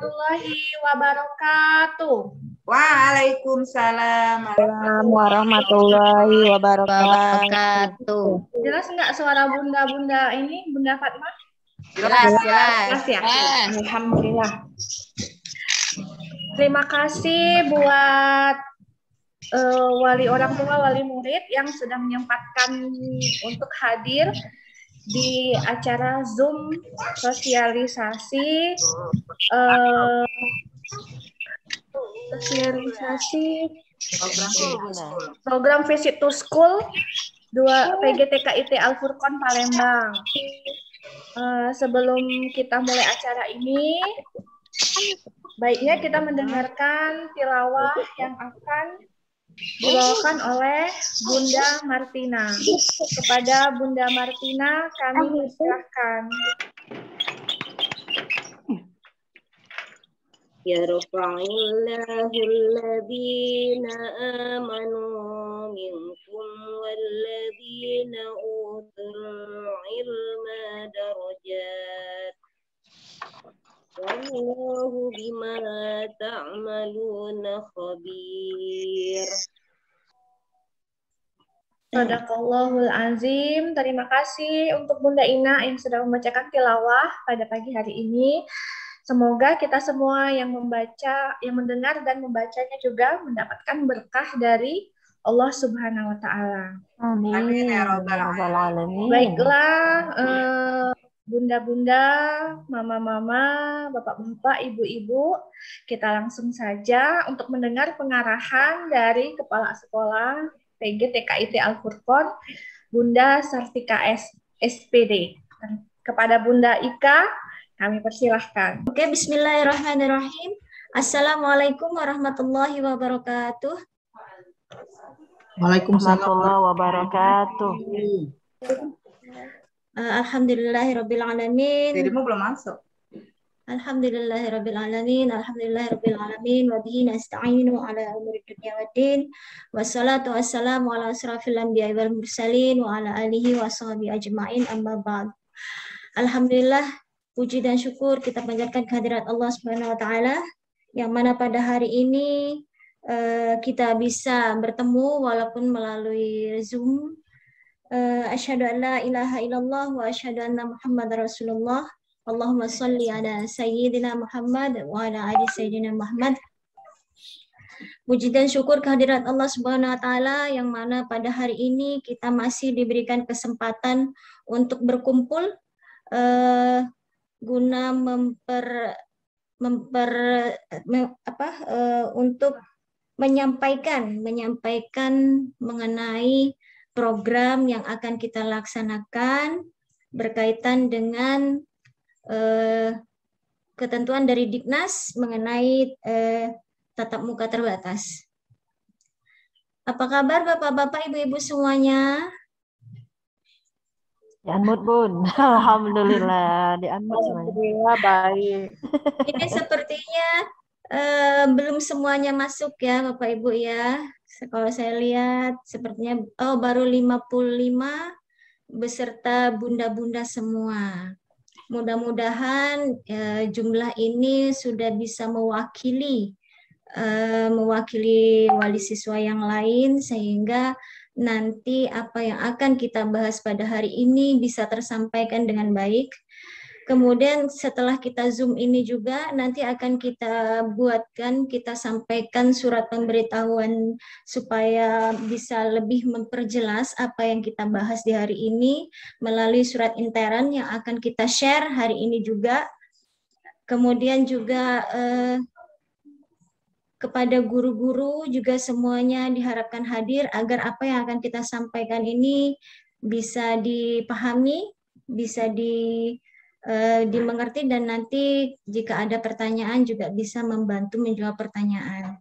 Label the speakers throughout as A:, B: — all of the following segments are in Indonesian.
A: warahmatullahi wabarakatuh.
B: Waalaikumsalam
C: warahmatullahi wabarakatuh.
A: Jelas nggak suara bunda-bunda ini, Bunda Fatma?
B: Jelas
A: ya? Alhamdulillah. Terima kasih buat wali orang tua, wali murid yang sudah menyempatkan untuk hadir di acara Zoom sosialisasi program Visit to School 2 PGTKIT Al-Furqon Palembang. Sebelum kita mulai acara ini, baiknya kita mendengarkan tilawah yang akan dibawakan oleh Bunda Martina. Kepada Bunda Martina kami persilahkan.
D: Yarfa'illahu alladhina amanu minkum walladhina utul ilma darajat. Wallahu bima ta'maluna khabir.
A: Sadaqallahul azim. Terima kasih untuk Bunda Ina yang sudah membacakan tilawah pada pagi hari ini. Semoga kita semua yang membaca, yang mendengar dan membacanya juga mendapatkan berkah dari Allah Subhanahu wa taala.
C: Amin ya rabbal alamin.
A: Baiklah, bunda-bunda, mama-mama, bapak-bapak, ibu-ibu, kita langsung saja untuk mendengar pengarahan dari Kepala Sekolah PGTKIT Al-Furqon, Bunda Sartika SPD. Kepada Bunda Ika, kami persilahkan.
D: Oke, bismillahirrahmanirrahim. Assalamualaikum warahmatullahi wabarakatuh.
C: Waalaikumsalam warahmatullahi wabarakatuh.
D: Alhamdulillahirabbil alamin.
B: Dirimu belum masuk.
D: Alhamdulillahirabbil alamin. Alhamdulillahirabbil alamin wa bihi nasta'inu ala umuri dunya waddin. Wassalatu wassalamu ala asrafil anbiya'i wal mursalin wa ala alihi wa sahbihi ajma'in, amma ba'd. Alhamdulillah, puji dan syukur kita panjatkan kehadirat Allah Subhanahu wa taala yang mana pada hari ini kita bisa bertemu walaupun melalui Zoom. Asyhadu an la ilaha illallah wa asyhadu anna Muhammadar Rasulullah. Allahumma shalli ala sayyidina Muhammad wa ala ali sayyidina Muhammad. Puji dan syukur kehadirat Allah Subhanahu wa taala yang mana pada hari ini kita masih diberikan kesempatan untuk berkumpul guna untuk menyampaikan mengenai program yang akan kita laksanakan berkaitan dengan ketentuan dari Diknas mengenai tatap muka terbatas. Apa kabar Bapak-bapak, Ibu-ibu semuanya?
C: Dianmut, Bun. Alhamdulillah, dianmut semuanya.
A: Alhamdulillah baik.
D: Ini sepertinya belum semuanya masuk ya Bapak Ibu ya. Kalau saya lihat sepertinya baru 55 beserta bunda-bunda semua. Mudah-mudahan jumlah ini sudah bisa mewakili wali siswa yang lain sehingga nanti apa yang akan kita bahas pada hari ini bisa tersampaikan dengan baik. Kemudian setelah kita Zoom ini juga nanti akan kita sampaikan surat pemberitahuan supaya bisa lebih memperjelas apa yang kita bahas di hari ini melalui surat intern yang akan kita share hari ini juga. Kemudian juga kepada guru-guru juga semuanya diharapkan hadir agar apa yang akan kita sampaikan ini bisa dipahami, bisa dimengerti dan nanti jika ada pertanyaan juga bisa membantu menjawab pertanyaan.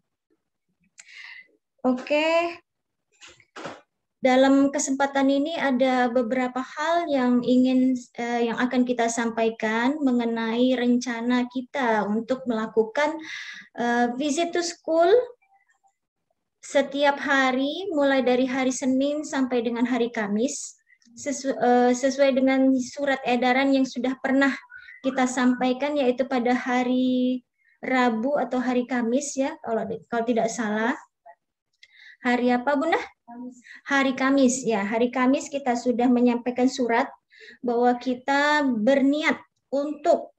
D: Oke. Dalam kesempatan ini ada beberapa hal yang akan kita sampaikan mengenai rencana kita untuk melakukan visit to school setiap hari mulai dari hari Senin sampai dengan hari Kamis sesuai dengan surat edaran yang sudah pernah kita sampaikan yaitu pada hari Rabu atau hari Kamis ya, kalau tidak salah. Hari apa Bunda? Hari Kamis ya, hari Kamis kita sudah menyampaikan surat bahwa kita berniat untuk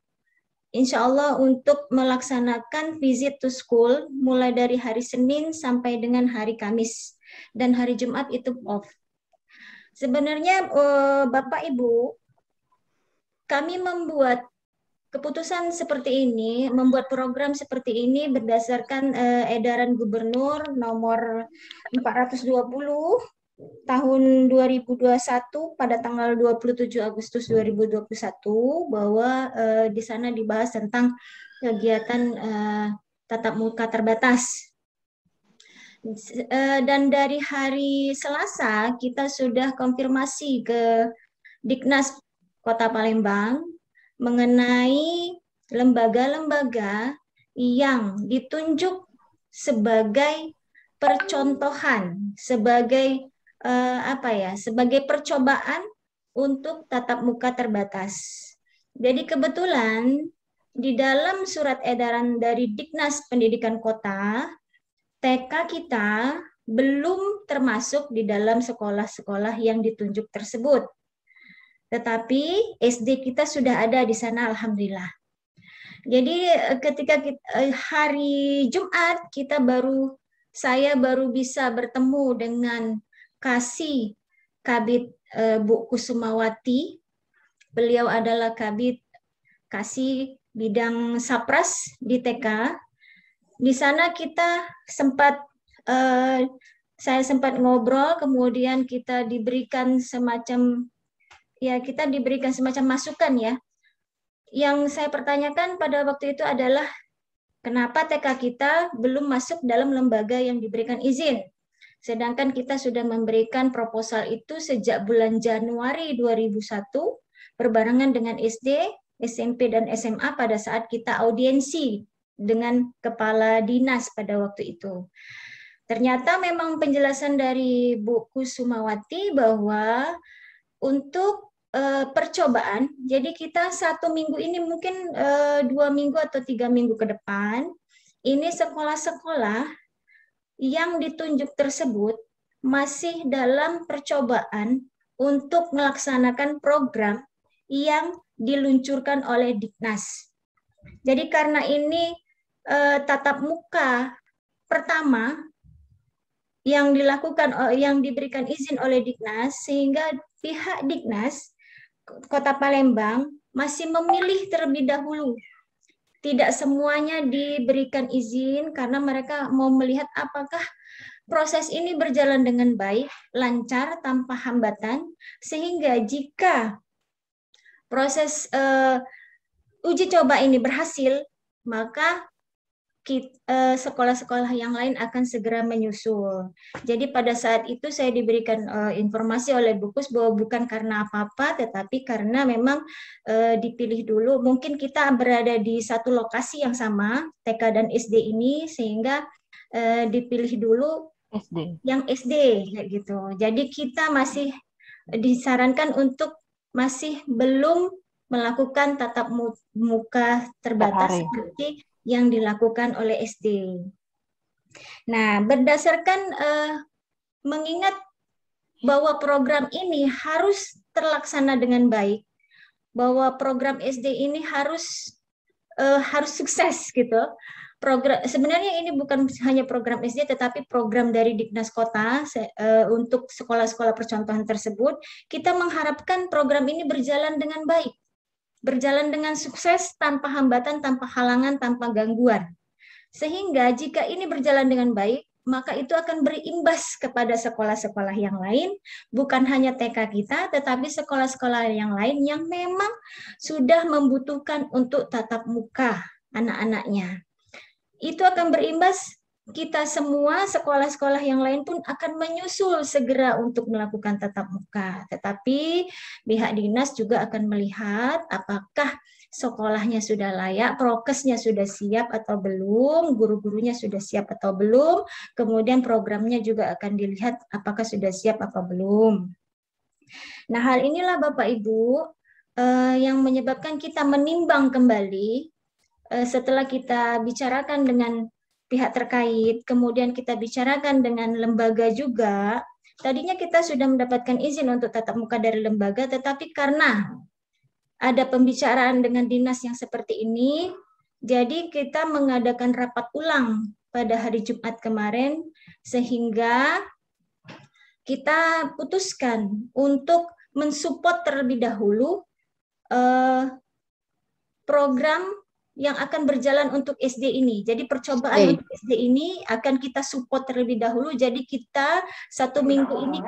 D: insya Allah untuk melaksanakan visit to school mulai dari hari Senin sampai dengan hari Kamis dan hari Jumat itu off. Sebenarnya Bapak Ibu, kami membuat keputusan seperti ini, membuat program seperti ini berdasarkan edaran Gubernur nomor 420 tahun 2021 pada tanggal 27 Agustus 2021 bahwa di sana dibahas tentang kegiatan tatap muka terbatas. Dan dari hari Selasa kita sudah konfirmasi ke Diknas Kota Palembang mengenai lembaga-lembaga yang ditunjuk sebagai percontohan, sebagai sebagai percobaan untuk tatap muka terbatas. Jadi kebetulan di dalam surat edaran dari Diknas Pendidikan Kota, TK kita belum termasuk di dalam sekolah-sekolah yang ditunjuk tersebut. Tetapi SD kita sudah ada di sana, alhamdulillah. Jadi ketika hari Jumat saya baru bisa bertemu dengan Kasih Kabid Bu Kusumawati. Beliau adalah Kabid Kasih bidang Sapras di TK. Di sana kita saya sempat ngobrol, kemudian kita diberikan semacam masukan ya. Yang saya pertanyakan pada waktu itu adalah kenapa TK kita belum masuk dalam lembaga yang diberikan izin. Sedangkan kita sudah memberikan proposal itu sejak bulan Januari 2001 berbarengan dengan SD, SMP, dan SMA pada saat kita audiensi dengan kepala dinas pada waktu itu. Ternyata memang penjelasan dari Bu Kusumawati bahwa untuk percobaan, jadi kita 1 minggu ini mungkin 2 minggu atau 3 minggu ke depan, ini sekolah-sekolah yang ditunjuk tersebut masih dalam percobaan untuk melaksanakan program yang diluncurkan oleh Diknas. Jadi karena ini tatap muka pertama yang diberikan izin oleh Diknas, sehingga pihak Diknas Kota Palembang masih memilih terlebih dahulu. Tidak semuanya diberikan izin karena mereka mau melihat apakah proses ini berjalan dengan baik, lancar, tanpa hambatan, sehingga jika proses uji coba ini berhasil, maka sekolah-sekolah yang lain akan segera menyusul. Jadi pada saat itu saya diberikan informasi oleh Bu Kus bahwa bukan karena apa-apa, tetapi karena memang dipilih dulu. Mungkin kita berada di satu lokasi yang sama, TK dan SD ini, sehingga dipilih dulu yang SD, kayak gitu. Jadi kita masih disarankan untuk masih belum melakukan tatap muka terbatas seperti yang dilakukan oleh SD. Nah, berdasarkan mengingat bahwa program ini harus terlaksana dengan baik, bahwa program SD ini harus sukses gitu. Sebenarnya ini bukan hanya program SD, tetapi program dari Diknas Kota untuk sekolah-sekolah percontohan tersebut. Kita mengharapkan program ini berjalan dengan baik, berjalan dengan sukses, tanpa hambatan, tanpa halangan, tanpa gangguan. Sehingga jika ini berjalan dengan baik, maka itu akan berimbas kepada sekolah-sekolah yang lain, bukan hanya TK kita, tetapi sekolah-sekolah yang lain yang memang sudah membutuhkan untuk tatap muka anak-anaknya. Itu akan berimbas, kita semua sekolah-sekolah yang lain pun akan menyusul segera untuk melakukan tatap muka. Tetapi pihak dinas juga akan melihat apakah sekolahnya sudah layak, prokesnya sudah siap atau belum, guru-gurunya sudah siap atau belum, kemudian programnya juga akan dilihat apakah sudah siap atau belum. Nah, hal inilah Bapak Ibu yang menyebabkan kita menimbang kembali setelah kita bicarakan dengan pihak terkait, kemudian kita bicarakan dengan lembaga juga, tadinya kita sudah mendapatkan izin untuk tatap muka dari lembaga, tetapi karena ada pembicaraan dengan dinas yang seperti ini, jadi kita mengadakan rapat ulang pada hari Jumat kemarin, sehingga kita putuskan untuk mensupport terlebih dahulu program yang akan berjalan untuk SD ini. Jadi percobaan untuk SD ini akan kita support terlebih dahulu. Jadi kita 1 minggu ini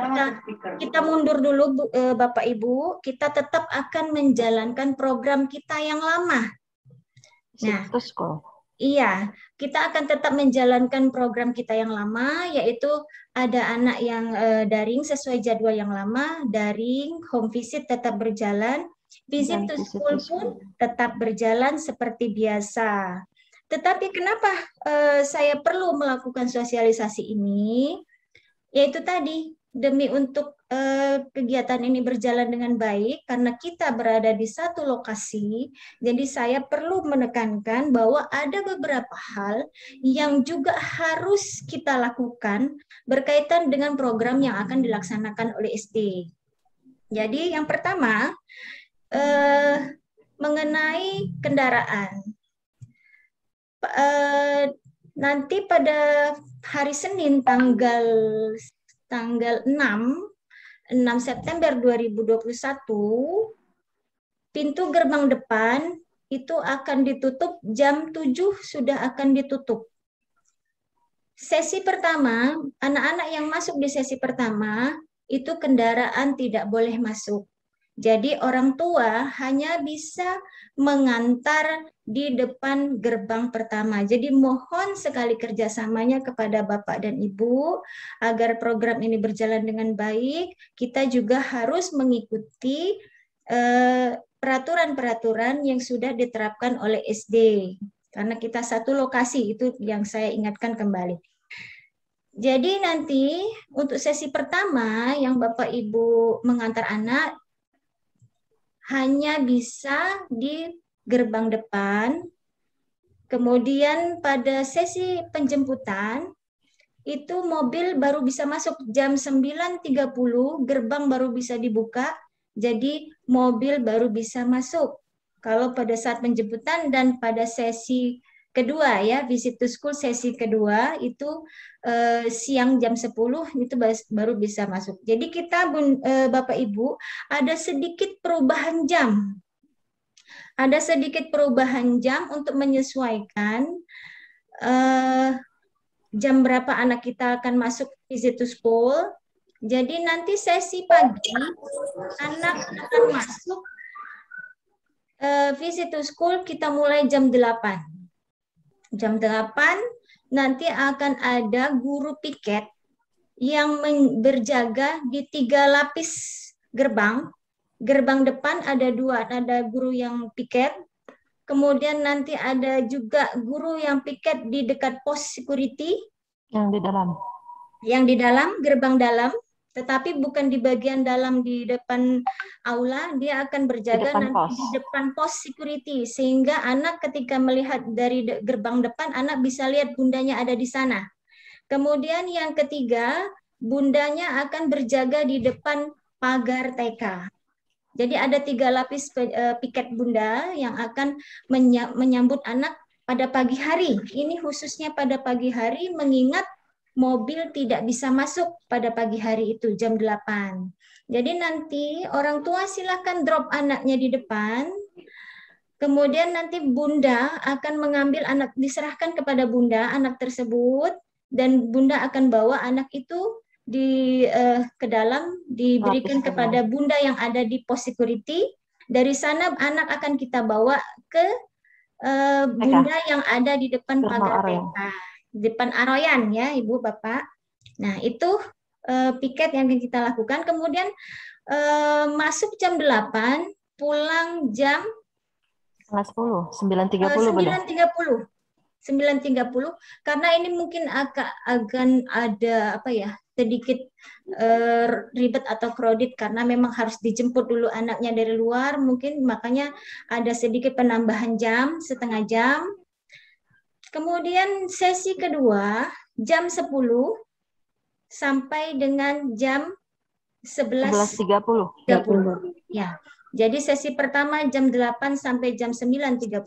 D: kita mundur dulu, Bapak Ibu. Kita tetap akan menjalankan program kita yang lama. Nah, iya, kita akan tetap menjalankan program kita yang lama, yaitu ada anak yang daring sesuai jadwal yang lama, daring, home visit tetap berjalan, visit to school pun tetap berjalan seperti biasa. Tetapi kenapa saya perlu melakukan sosialisasi ini? Yaitu tadi, demi untuk kegiatan ini berjalan dengan baik, karena kita berada di satu lokasi, jadi saya perlu menekankan bahwa ada beberapa hal yang juga harus kita lakukan berkaitan dengan program yang akan dilaksanakan oleh SD. Jadi yang pertama, mengenai kendaraan. Nanti pada hari Senin tanggal 6 September 2021, pintu gerbang depan itu akan ditutup jam 7 sudah akan ditutup. Sesi pertama, anak-anak yang masuk di sesi pertama itu kendaraan tidak boleh masuk. Jadi orang tua hanya bisa mengantar di depan gerbang pertama. Jadi mohon sekali kerjasamanya kepada Bapak dan Ibu agar program ini berjalan dengan baik. Kita juga harus mengikuti peraturan-peraturan yang sudah diterapkan oleh SD. Karena kita satu lokasi, itu yang saya ingatkan kembali. Jadi nanti untuk sesi pertama yang Bapak Ibu mengantar anak, hanya bisa di gerbang depan. Kemudian pada sesi penjemputan, itu mobil baru bisa masuk jam 9.30, gerbang baru bisa dibuka, jadi mobil baru bisa masuk. Kalau pada saat penjemputan dan pada sesi kedua ya, visit to school sesi kedua itu siang jam 10 itu baru bisa masuk. Jadi kita Bapak Ibu ada sedikit perubahan jam. Ada sedikit perubahan jam untuk menyesuaikan jam berapa anak kita akan masuk visit to school. Jadi nanti sesi pagi anak akan masuk visit to school kita mulai jam 8. Jam 8 nanti akan ada guru piket yang berjaga di 3 lapis gerbang. Gerbang depan ada 2, ada guru yang piket. Kemudian nanti ada juga guru yang piket di dekat pos security.
C: Yang di dalam.
D: Yang di dalam, gerbang dalam. Tetapi bukan di bagian dalam di depan aula, dia akan berjaga nanti di depan pos security. Sehingga anak ketika melihat dari gerbang depan, anak bisa lihat bundanya ada di sana. Kemudian yang ketiga, bundanya akan berjaga di depan pagar TK. Jadi ada 3 lapis piket bunda yang akan menyambut anak pada pagi hari. Ini khususnya pada pagi hari mengingat mobil tidak bisa masuk pada pagi hari itu jam 8. Jadi nanti orang tua silakan drop anaknya di depan. Kemudian nanti bunda akan mengambil anak, diserahkan kepada bunda anak tersebut, dan bunda akan bawa anak itu ke dalam, diberikan kepada bunda yang ada di pos security. Dari sana anak akan kita bawa ke bunda yang ada di depan pagar TK. Depan Aroyan ya Ibu Bapak. Nah itu piket yang kita lakukan. Kemudian masuk jam 8, pulang jam
C: 9.30
D: 9.30 karena ini mungkin akan ada apa ya, sedikit ribet atau kredit karena memang harus dijemput dulu anaknya dari luar, mungkin makanya ada sedikit penambahan jam, setengah jam. Kemudian sesi kedua jam 10 sampai dengan jam
C: 11.30.
D: Ya. Jadi sesi pertama jam 8 sampai jam 9.30,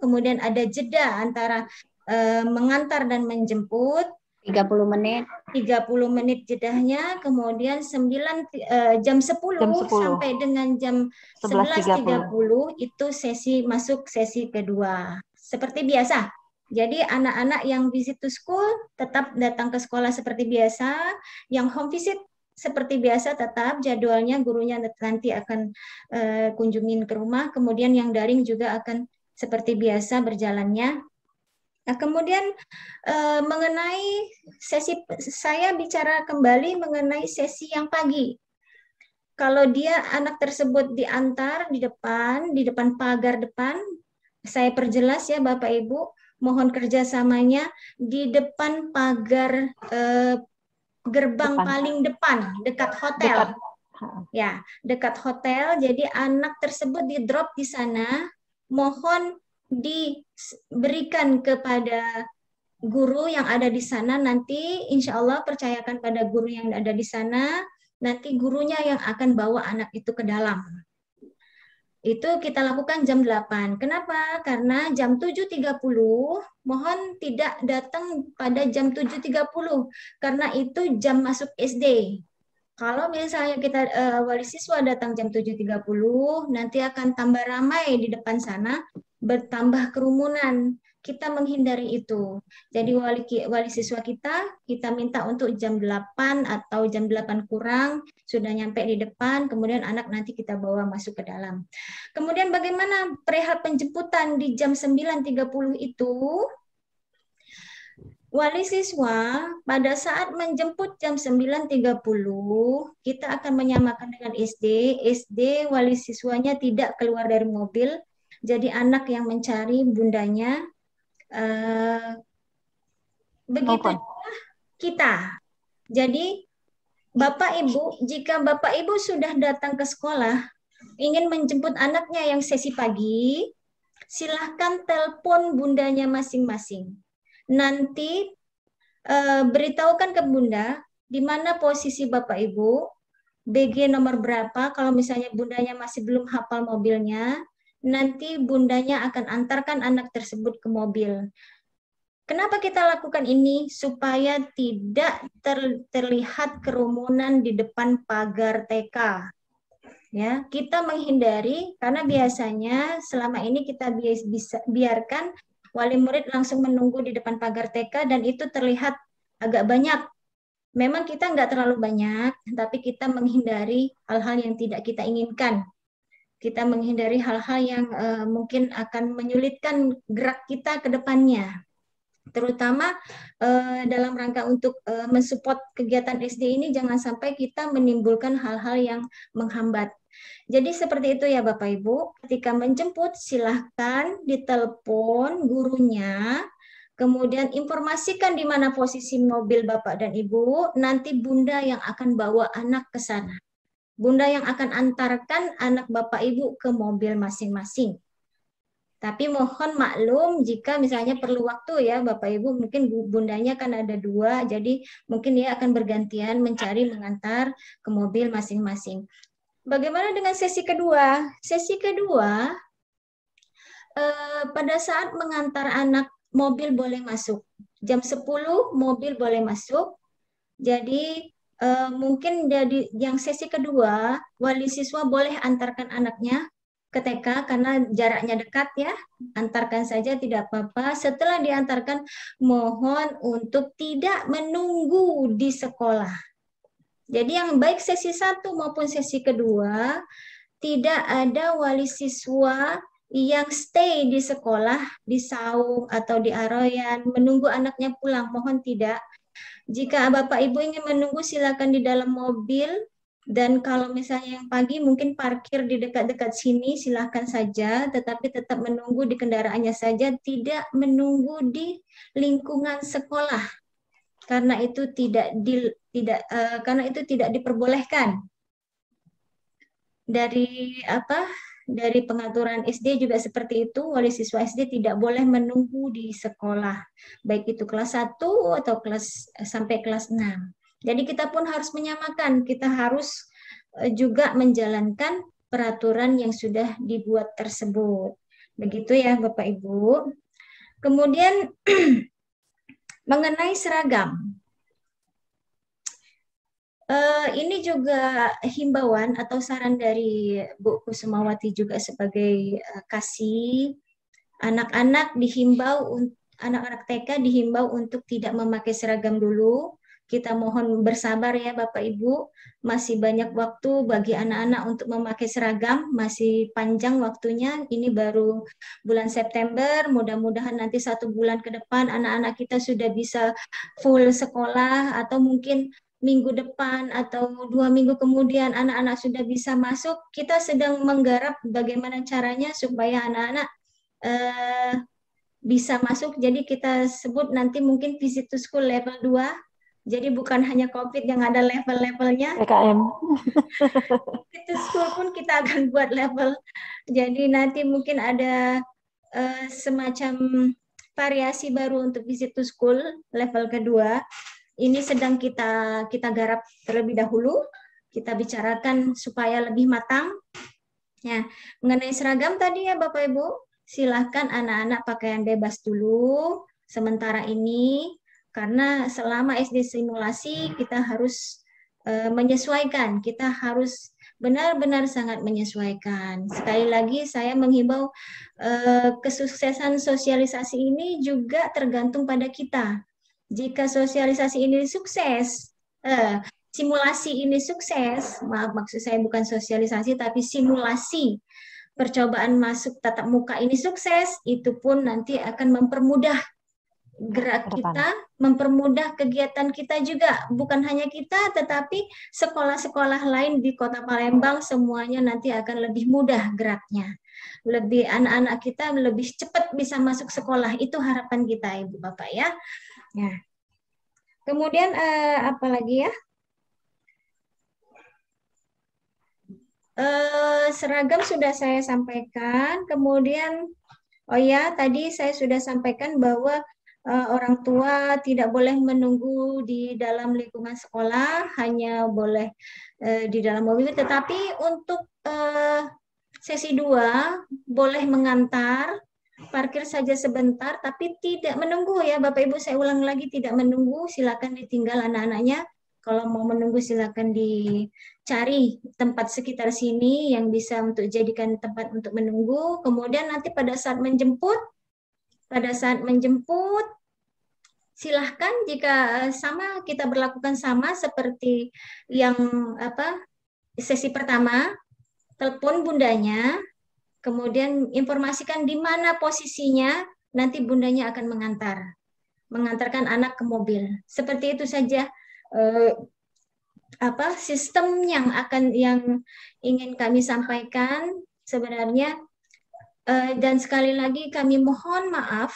D: kemudian ada jeda antara mengantar dan menjemput
B: 30 menit.
D: 30 menit jedahnya, kemudian jam 10 sampai dengan jam 11.30 itu masuk sesi kedua. Seperti biasa. Jadi anak-anak yang visit to school tetap datang ke sekolah seperti biasa, yang home visit seperti biasa tetap jadwalnya gurunya nanti akan kunjungin ke rumah, kemudian yang daring juga akan seperti biasa berjalannya. Nah, kemudian mengenai saya bicara kembali mengenai sesi yang pagi. Kalau dia anak tersebut diantar di depan pagar depan, saya perjelas ya Bapak Ibu, mohon kerjasamanya di depan pagar gerbang paling depan dekat hotel. Ya, dekat hotel. Jadi anak tersebut di drop di sana, mohon diberikan kepada guru yang ada di sana, nanti insya Allah percayakan pada guru yang ada di sana, nanti gurunya yang akan bawa anak itu ke dalam. Itu kita lakukan jam 8. Kenapa? Karena jam 7.30 mohon tidak datang pada jam 7.30 karena itu jam masuk SD. Kalau misalnya kita wali siswa datang jam 7.30, nanti akan tambah ramai di depan sana, bertambah kerumunan. Kita menghindari itu. Jadi wali siswa kita minta untuk jam 8 atau jam 8 kurang sudah nyampe di depan, kemudian anak nanti kita bawa masuk ke dalam. Kemudian bagaimana perihal penjemputan di jam 9.30 itu? Wali siswa pada saat menjemput jam 9.30 kita akan menyamakan dengan SD. SD wali siswanya tidak keluar dari mobil, jadi anak yang mencari bundanya. Begitu juga kita. Jadi Bapak Ibu, jika Bapak Ibu sudah datang ke sekolah ingin menjemput anaknya yang sesi pagi, silahkan telepon bundanya masing-masing. Nanti beritahukan ke bunda di mana posisi Bapak Ibu, BG nomor berapa, kalau misalnya bundanya masih belum hafal mobilnya, nanti bundanya akan antarkan anak tersebut ke mobil. Kenapa kita lakukan ini? Supaya tidak terlihat kerumunan di depan pagar TK. Ya, kita menghindari karena biasanya selama ini kita biarkan wali murid langsung menunggu di depan pagar TK dan itu terlihat agak banyak. Memang kita nggak terlalu banyak, tapi kita menghindari hal-hal yang tidak kita inginkan. Kita menghindari hal-hal yang mungkin akan menyulitkan gerak kita ke depannya. Terutama dalam rangka untuk mensupport kegiatan SD ini jangan sampai kita menimbulkan hal-hal yang menghambat. Jadi seperti itu ya Bapak Ibu, ketika menjemput silahkan ditelepon gurunya, kemudian informasikan di mana posisi mobil Bapak dan Ibu, nanti Bunda yang akan bawa anak ke sana. Bunda yang akan antarkan anak Bapak Ibu ke mobil masing-masing. Tapi mohon maklum jika misalnya perlu waktu ya Bapak Ibu, mungkin bundanya kan ada 2, jadi mungkin dia akan bergantian mencari mengantar ke mobil masing-masing. Bagaimana dengan sesi kedua? Sesi kedua, pada saat mengantar anak, mobil boleh masuk. Jam 10 mobil boleh masuk. Jadi mungkin dari yang sesi kedua, wali siswa boleh antarkan anaknya ke TK karena jaraknya dekat ya, antarkan saja tidak apa-apa. Setelah diantarkan, mohon untuk tidak menunggu di sekolah. Jadi yang baik sesi 1 maupun sesi kedua, tidak ada wali siswa yang stay di sekolah, di Saung atau di Aroyan, menunggu anaknya pulang, mohon tidak. Jika Bapak Ibu ingin menunggu silakan di dalam mobil, dan kalau misalnya yang pagi mungkin parkir di dekat-dekat sini silakan saja, tetapi tetap menunggu di kendaraannya saja, tidak menunggu di lingkungan sekolah. karena itu karena itu tidak diperbolehkan. Dari pengaturan SD juga seperti itu, wali siswa SD tidak boleh menunggu di sekolah, baik itu kelas 1 atau sampai kelas 6. Jadi kita pun harus menyamakan, kita harus juga menjalankan peraturan yang sudah dibuat tersebut. Begitu ya Bapak Ibu. Kemudian mengenai seragam. Ini juga himbauan atau saran dari Bu Kusumawati juga sebagai kasih anak-anak anak-anak TK dihimbau untuk tidak memakai seragam dulu. Kita mohon bersabar ya Bapak Ibu, masih banyak waktu bagi anak-anak untuk memakai seragam, masih panjang waktunya, ini baru bulan September, mudah-mudahan nanti 1 bulan ke depan anak-anak kita sudah bisa full sekolah, atau mungkin minggu depan atau 2 minggu kemudian anak-anak sudah bisa masuk. Kita sedang menggarap bagaimana caranya supaya anak-anak bisa masuk. Jadi kita sebut nanti mungkin visit to school level 2. Jadi bukan hanya COVID yang ada level-levelnya.
C: PKM.
D: Visit to school pun kita akan buat level. Jadi nanti mungkin ada semacam variasi baru untuk visit to school level kedua. Ini sedang kita garap terlebih dahulu, kita bicarakan supaya lebih matang. Ya, mengenai seragam tadi ya Bapak Ibu, silahkan anak-anak pakaian bebas dulu sementara ini, karena selama SD simulasi kita harus menyesuaikan, kita harus benar-benar sangat menyesuaikan. Sekali lagi saya menghimbau kesuksesan sosialisasi ini juga tergantung pada kita. Jika sosialisasi ini sukses, simulasi ini sukses, maksud saya bukan sosialisasi tapi simulasi percobaan masuk tatap muka ini sukses, itu pun nanti akan mempermudah gerak kita, mempermudah kegiatan kita juga. Bukan hanya kita, tetapi sekolah-sekolah lain di Kota Palembang semuanya nanti akan lebih mudah geraknya. Anak-anak kita lebih cepat bisa masuk sekolah. Itu harapan kita Ibu Bapak ya. Ya. Kemudian apa lagi ya? Seragam sudah saya sampaikan. Kemudian, oh ya, tadi saya sudah sampaikan bahwa orang tua tidak boleh menunggu di dalam lingkungan sekolah, hanya boleh di dalam mobil. Tetapi untuk sesi 2 boleh mengantar. Parkir saja sebentar, tapi tidak menunggu ya Bapak Ibu. Saya ulang lagi, tidak menunggu, silakan ditinggal anak-anaknya. Kalau mau menunggu silakan dicari tempat sekitar sini yang bisa untuk jadikan tempat untuk menunggu. Kemudian nanti pada saat menjemput silahkan jika sama kita berlakukan sama seperti yang sesi pertama, telepon bundanya. Kemudian informasikan di mana posisinya, nanti bundanya akan mengantarkan anak ke mobil. Seperti itu saja sistem yang ingin kami sampaikan sebenarnya. Dan sekali lagi kami mohon maaf,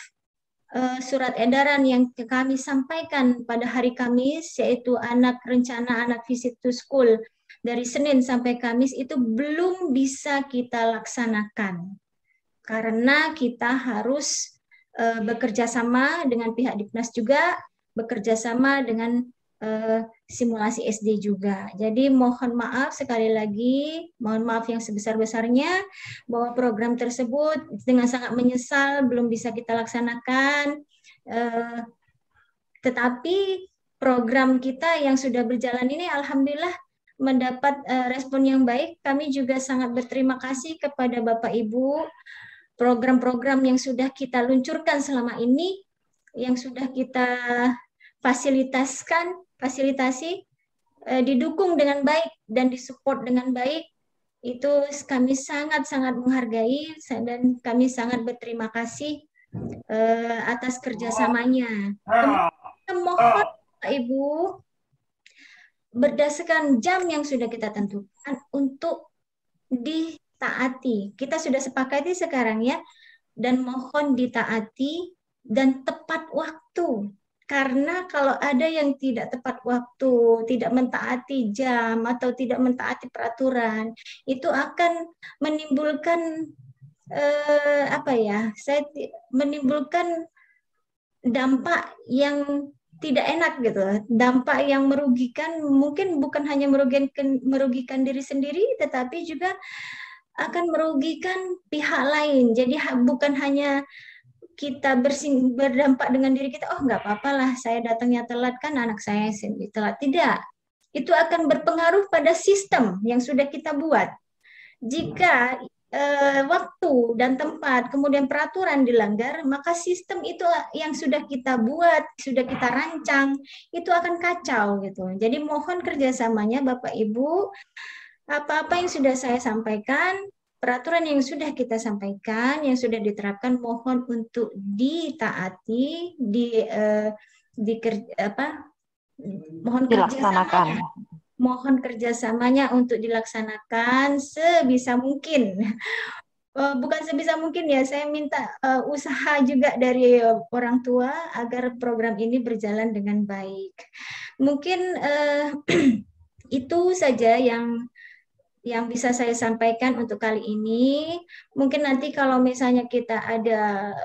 D: surat edaran yang kami sampaikan pada hari Kamis, yaitu rencana anak visit to school dari Senin sampai Kamis itu belum bisa kita laksanakan karena kita harus bekerja sama dengan pihak Diknas juga, bekerja sama dengan simulasi SD juga. Jadi mohon maaf sekali lagi, mohon maaf yang sebesar-besarnya bahwa program tersebut dengan sangat menyesal belum bisa kita laksanakan. Tetapi program kita yang sudah berjalan ini alhamdulillah mendapat respon yang baik. Kami juga sangat berterima kasih kepada Bapak Ibu, program-program yang sudah kita luncurkan selama ini, yang sudah kita fasilitasi, didukung dengan baik dan disupport dengan baik. Itu kami sangat-sangat menghargai dan kami sangat berterima kasih atas kerjasamanya. Kemudian mohon Bapak Ibu, berdasarkan jam yang sudah kita tentukan untuk ditaati. Kita sudah sepakati sekarang ya, dan mohon ditaati dan tepat waktu. karena kalau ada yang tidak tepat waktu, tidak mentaati jam atau tidak mentaati peraturan, itu akan menimbulkan menimbulkan dampak yang tidak enak gitu, dampak yang merugikan, mungkin bukan hanya merugikan diri sendiri, tetapi juga akan merugikan pihak lain. Jadi bukan hanya kita berdampak dengan diri kita, oh nggak apa-apa lah saya datangnya telat, kan anak saya telat. Tidak, itu akan berpengaruh pada sistem yang sudah kita buat. Jika waktu dan tempat, kemudian peraturan dilanggar, maka sistem itu yang sudah kita buat, sudah kita rancang, itu akan kacau gitu. Jadi mohon kerjasamanya Bapak Ibu, apa-apa yang sudah saya sampaikan, peraturan yang sudah kita sampaikan, yang sudah diterapkan, mohon untuk ditaati, mohon
C: Dilaksanakan.
D: Mohon kerjasamanya untuk dilaksanakan sebisa mungkin. Bukan sebisa mungkin ya, saya minta usaha juga dari orang tua agar program ini berjalan dengan baik. Mungkin itu saja yang bisa saya sampaikan untuk kali ini. Mungkin nanti kalau misalnya kita ada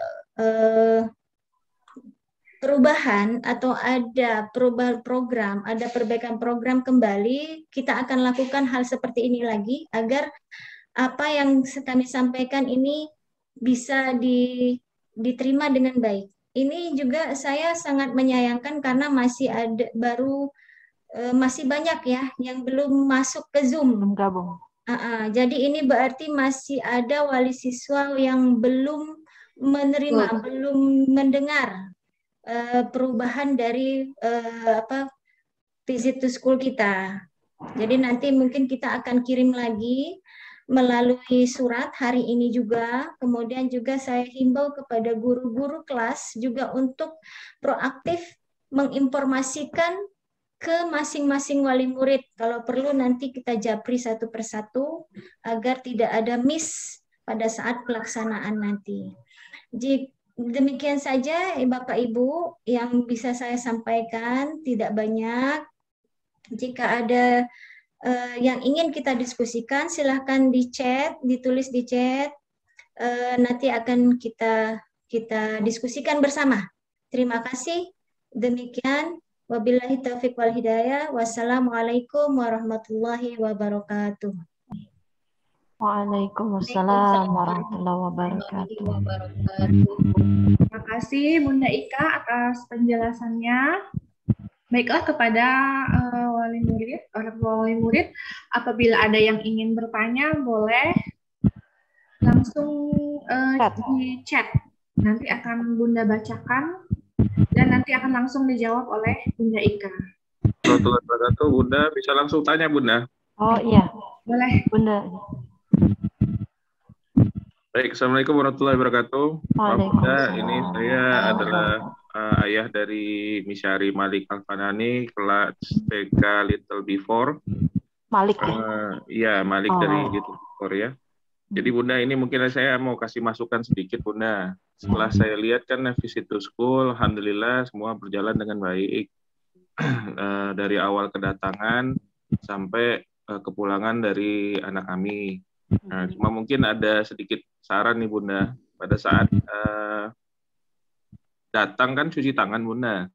D: perubahan atau ada perubahan program, ada perbaikan program kembali, kita akan lakukan hal seperti ini lagi agar apa yang kami sampaikan ini bisa diterima dengan baik. Ini juga saya sangat menyayangkan karena masih masih banyak ya yang belum masuk ke Zoom.
C: Gabung.
D: Jadi ini berarti masih ada wali siswa yang belum menerima, belum mendengar perubahan dari visit to school kita. Jadi nanti mungkin kita akan kirim lagi melalui surat hari ini juga. Kemudian juga saya himbau kepada guru-guru kelas juga untuk proaktif menginformasikan ke masing-masing wali murid. Kalau perlu nanti kita japri satu persatu agar tidak ada miss pada saat pelaksanaan nanti. Demikian saja Bapak Ibu yang bisa saya sampaikan, tidak banyak. Jika ada yang ingin kita diskusikan, silahkan di chat, ditulis di chat. Nanti akan kita diskusikan bersama. Terima kasih. Demikian. Wabillahi taufiq wal hidayah. Wassalamualaikum warahmatullahi wabarakatuh.
C: Waalaikumsalam warahmatullahi wabarakatuh.
A: Terima kasih Bunda Ika atas penjelasannya. Baiklah kepada orang tua wali murid, apabila ada yang ingin bertanya boleh langsung di chat. Nanti akan Bunda bacakan dan nanti akan langsung dijawab oleh Bunda Ika.
E: Warahmatullahi wabarakatuh. Bunda bisa langsung tanya Bunda.
C: Oh iya,
A: boleh
C: Bunda.
E: Baik, Assalamualaikum warahmatullahi wabarakatuh. Bunda, ini saya adalah ayah dari Misyari Malik Alfanani, kelas TK Little Before.
C: Malik
E: Iya, Malik dari Little Before ya. Jadi Bunda, ini mungkin saya mau kasih masukan sedikit Bunda. Setelah saya lihat kan visit to school, alhamdulillah semua berjalan dengan baik. Dari awal kedatangan sampai kepulangan dari anak kami. Nah, cuma mungkin ada sedikit saran nih Bunda, pada saat datang kan cuci tangan Bunda.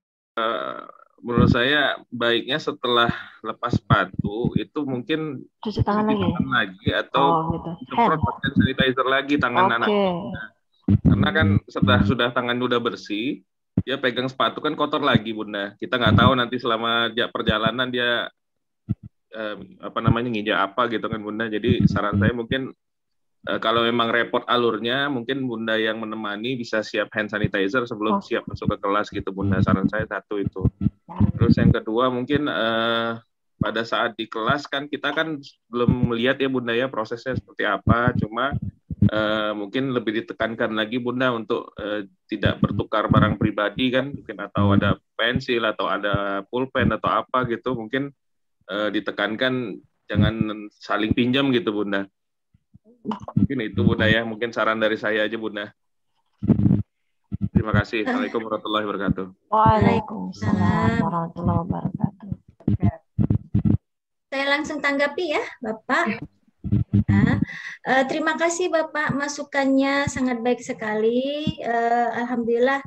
E: Menurut saya baiknya setelah lepas sepatu itu mungkin
C: cuci tangan lagi
E: atau semprot hand sanitizer lagi tangan anak. Karena kan sudah tangan udah bersih, dia pegang sepatu kan kotor lagi Bunda. Kita nggak tahu nanti selama perjalanan dia nginjak apa gitu kan Bunda. Jadi saran saya mungkin kalau memang repot alurnya, mungkin Bunda yang menemani bisa siap hand sanitizer sebelum siap masuk ke kelas gitu Bunda. Saran saya satu itu. Terus yang kedua mungkin pada saat di kelas kan kita kan belum melihat ya Bunda ya prosesnya seperti apa. Cuma mungkin lebih ditekankan lagi Bunda untuk tidak bertukar barang pribadi kan, mungkin atau ada pensil atau ada pulpen atau apa gitu, mungkin ditekankan jangan saling pinjam gitu Bunda. Mungkin itu Bunda ya, mungkin saran dari saya aja Bunda. Terima kasih. Assalamualaikum warahmatullahi wabarakatuh.
C: Waalaikumsalam warahmatullahi wabarakatuh.
D: Saya langsung tanggapi ya, Bapak. Nah, terima kasih Bapak, masukannya sangat baik sekali. Alhamdulillah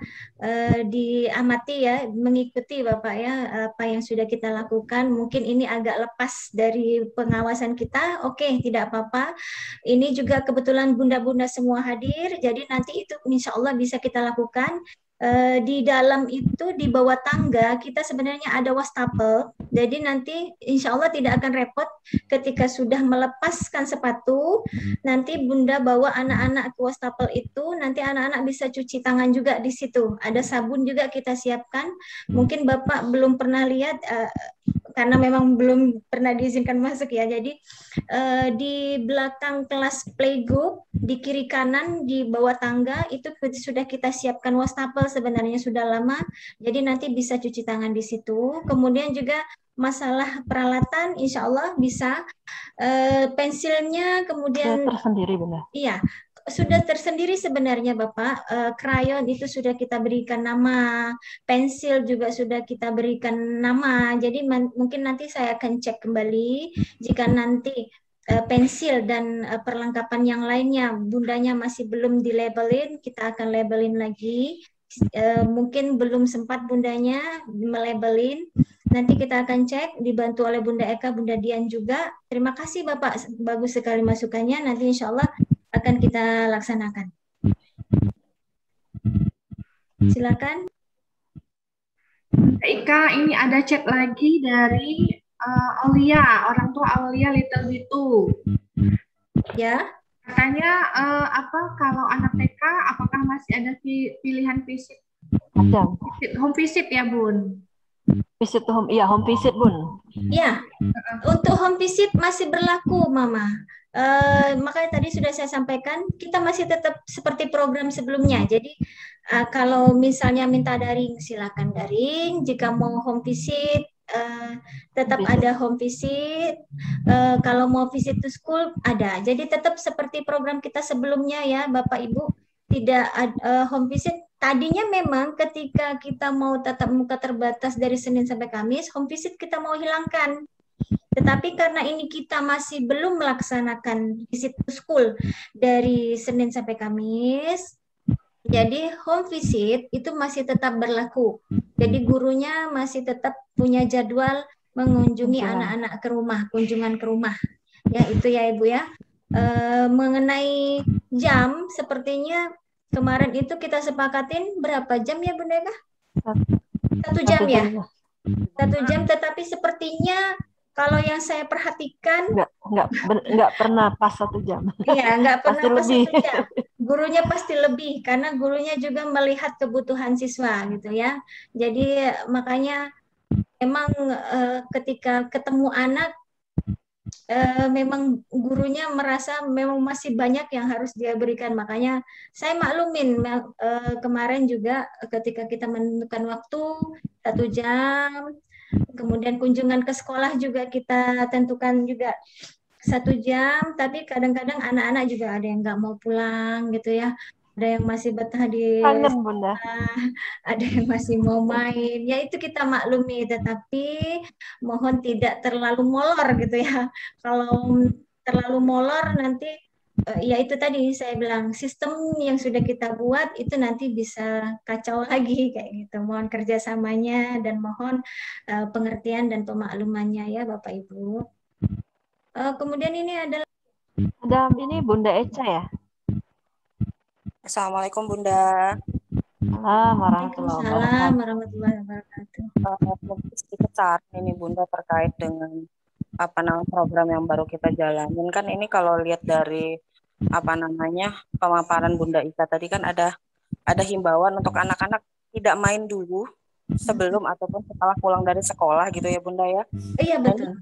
D: diamati ya, mengikuti Bapak ya apa yang sudah kita lakukan. Mungkin ini agak lepas dari pengawasan kita. Oke, tidak apa-apa. Ini juga kebetulan bunda-bunda semua hadir, jadi nanti itu insya Allah bisa kita lakukan. Di dalam itu di bawah tangga kita sebenarnya ada wastafel, jadi nanti insya Allah tidak akan repot ketika sudah melepaskan sepatu, nanti bunda bawa anak-anak ke wastafel itu, nanti anak-anak bisa cuci tangan juga di situ, ada sabun juga kita siapkan. Mungkin Bapak belum pernah lihat karena memang belum pernah diizinkan masuk ya, jadi di belakang kelas playgroup di kiri kanan di bawah tangga itu sudah kita siapkan wastafel, sebenarnya sudah lama, jadi nanti bisa cuci tangan di situ. Kemudian juga masalah peralatan insya Allah bisa, pensilnya kemudian
C: tersendiri Bunda.
D: Iya, sudah tersendiri sebenarnya Bapak. Krayon itu sudah kita berikan nama, pensil juga sudah kita berikan nama. Jadi mungkin nanti saya akan cek kembali jika nanti pensil dan perlengkapan yang lainnya bundanya masih belum dilabelin, kita akan labelin lagi. Mungkin belum sempat bundanya melabelin, nanti kita akan cek, dibantu oleh Bunda Eka, Bunda Dian juga. Terima kasih Bapak, bagus sekali masukannya, nanti insya Allah akan kita laksanakan. Silakan.
A: Ika, ini ada chat lagi dari Aulia, orang tua Aulia Little Bitu.
D: Ya.
A: Katanya kalau anak TK apakah masih ada pilihan visit?
C: Ada.
A: Home visit ya, Bun?
C: Visit home, iya home visit Bun.
D: Ya, untuk home visit masih berlaku Mama. Makanya tadi sudah saya sampaikan, kita masih tetap seperti program sebelumnya. Jadi kalau misalnya minta daring, silakan daring. Jika mau home visit, tetap ada home visit. Kalau mau visit to school, ada. Jadi tetap seperti program kita sebelumnya ya, Bapak Ibu. Tidak ada home visit. Tadinya memang ketika kita mau tatap muka terbatas dari Senin sampai Kamis, home visit kita mau hilangkan. Tetapi karena ini kita masih belum melaksanakan visit to school dari Senin sampai Kamis, jadi home visit itu masih tetap berlaku. Jadi gurunya masih tetap punya jadwal mengunjungi anak-anak ke rumah, kunjungan ke rumah. Ya itu ya Ibu ya. Mengenai jam, sepertinya kemarin itu kita sepakatin berapa jam ya Bunda Eka? 1 jam ya? 1 jam, tetapi sepertinya kalau yang saya perhatikan
C: nggak pernah pas 1 jam.
D: Iya, nggak pernah
C: pasti
D: pas
C: lebih.
D: 1 jam. Gurunya pasti lebih karena gurunya juga melihat kebutuhan siswa gitu ya. Jadi makanya memang ketika ketemu anak memang gurunya merasa memang masih banyak yang harus dia berikan. Makanya saya maklumin kemarin juga ketika kita menentukan waktu 1 jam. Kemudian kunjungan ke sekolah juga kita tentukan juga 1 jam, tapi kadang-kadang anak-anak juga ada yang nggak mau pulang gitu ya, ada yang masih betah di
C: Kangen Bunda.
D: ada yang masih mau main, ya itu kita maklumi, tetapi mohon tidak terlalu molor gitu ya. Kalau terlalu molor nanti ya itu tadi saya bilang, sistem yang sudah kita buat itu nanti bisa kacau lagi kayak gitu. Mohon kerjasamanya dan mohon pengertian dan pemaklumannya ya Bapak Ibu. Kemudian ini adalah
C: ini Bunda Eca ya.
B: Assalamualaikum Bunda.
D: Waalaikumsalam warahmatullahi wabarakatuh.
B: Sedikit saran ini Bunda terkait dengan program yang baru kita jalanin. Kan ini kalau lihat dari pemaparan Bunda Ika tadi kan ada himbauan untuk anak-anak tidak main dulu sebelum ataupun setelah pulang dari sekolah gitu ya Bunda ya.
D: Iya betul.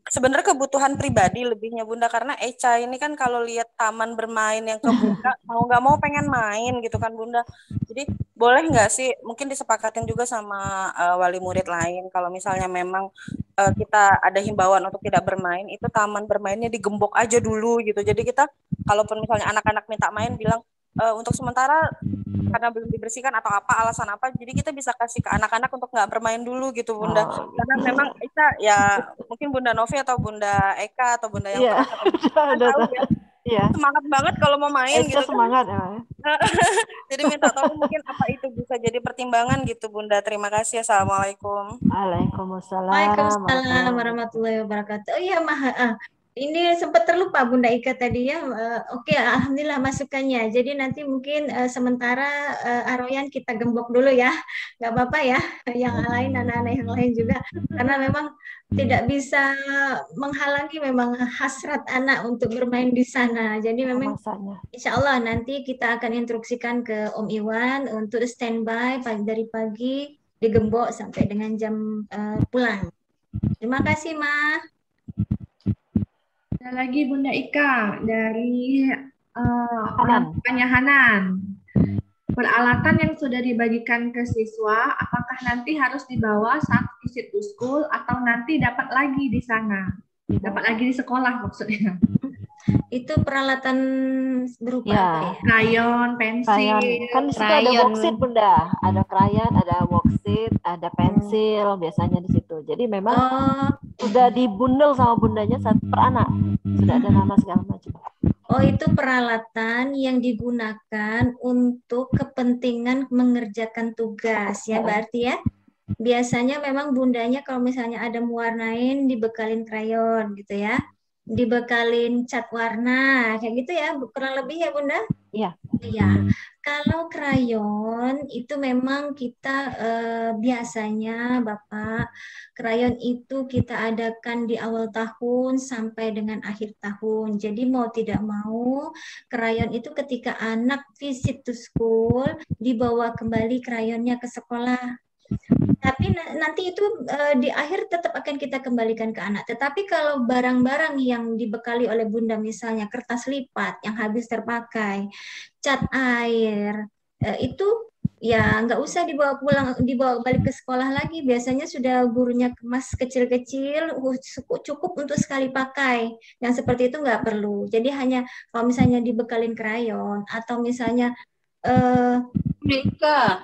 B: Sebenarnya kebutuhan pribadi lebihnya Bunda, karena Eca ini kan kalau lihat taman bermain yang kebuka mau nggak mau pengen main gitu kan Bunda. Jadi boleh nggak sih mungkin disepakatin juga sama wali murid lain kalau misalnya memang kita ada himbauan untuk tidak bermain, itu taman bermainnya digembok aja dulu gitu. Jadi kita kalaupun misalnya anak-anak minta main bilang untuk sementara karena belum dibersihkan atau apa alasan apa, jadi kita bisa kasih ke anak-anak untuk nggak bermain dulu gitu Bunda.
C: Oh,
B: Karena memang kita ya mungkin Bunda Novi atau Bunda Eka atau Bunda yang
C: iya.
B: pernah ketemu kan
C: Udah
B: tahu
C: tahu.
B: ya,
C: Iya.
B: semangat banget kalau mau main
C: Eca
B: gitu kan.
C: semangat ya.
B: Jadi minta tolong mungkin apa itu bisa jadi pertimbangan gitu Bunda. Terima kasih. Assalamualaikum.
C: Waalaikumsalam
D: Waalaikumsalam warahmatullahi wabarakatuh. Oh iya, ini sempat terlupa Bunda Ika tadi ya. Oke, alhamdulillah masukannya. Jadi nanti mungkin sementara Aroyan kita gembok dulu ya, nggak apa-apa ya. Yang lain anak-anak yang lain juga, karena memang tidak bisa menghalangi memang hasrat anak untuk bermain di sana. Jadi memang
C: masanya.
D: insya Allah nanti kita akan instruksikan ke Om Iwan untuk standby dari pagi digembok sampai dengan jam pulang. Terima kasih, Ma.
A: Ada lagi Bunda Ika dari
C: Hanan.
A: Tanya Hanan. Peralatan yang sudah dibagikan ke siswa, apakah nanti harus dibawa saat visit to school atau nanti dapat lagi di sana? Dapat lagi di sekolah maksudnya.
D: Itu peralatan berupa
C: Ya.
D: apa ya?
A: Krayon, pensil.
C: Krayon. Kan di situ ada
D: krayon.
C: worksheet Bunda. Ada krayon, ada worksheet, ada pensil biasanya di situ. Jadi memang
D: Oh,
C: sudah dibundel sama bundanya per anak. Sudah ada nama segala macam.
D: oh itu peralatan yang digunakan untuk kepentingan mengerjakan tugas ya berarti ya. Biasanya memang bundanya kalau misalnya ada mewarnain dibekalin krayon gitu ya. Dibekalin cat warna kayak gitu ya, kurang lebih ya Bunda?
C: Iya.
D: Iya. Kalau krayon itu memang kita biasanya Bapak, krayon itu kita adakan di awal tahun sampai dengan akhir tahun. Jadi mau tidak mau krayon itu ketika anak visit to school dibawa kembali krayonnya ke sekolah. Tapi nanti itu di akhir tetap akan kita kembalikan ke anak. Tetapi kalau barang-barang yang dibekali oleh Bunda misalnya kertas lipat yang habis terpakai, cat air, itu ya nggak usah dibawa pulang, dibawa balik ke sekolah lagi. Biasanya sudah gurunya kemas kecil-kecil, cukup untuk sekali pakai. Yang seperti itu nggak perlu. Jadi hanya kalau misalnya dibekalin krayon atau misalnya
F: Mereka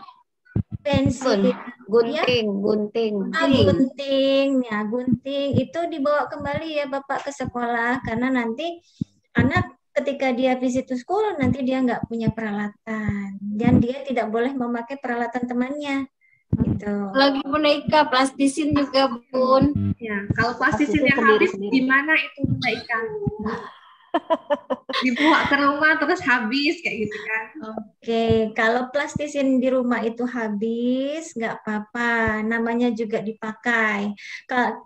D: pensil,
F: gunting, gunting.
D: gunting, ya gunting itu dibawa kembali ya Bapak ke sekolah karena nanti anak ketika dia visit to school nanti dia nggak punya peralatan dan dia tidak boleh memakai peralatan temannya gitu.
F: Lagi boneka plastisin juga Bun.
A: Ya, kalau plastisin
C: Plastisin
A: yang habis
C: sendiri-sendiri.
A: gimana itu Bunda Ika? Dibawa ke rumah terus habis kayak gitu kan?
D: Oke, kalau plastisin di rumah itu habis, nggak apa-apa, namanya juga dipakai.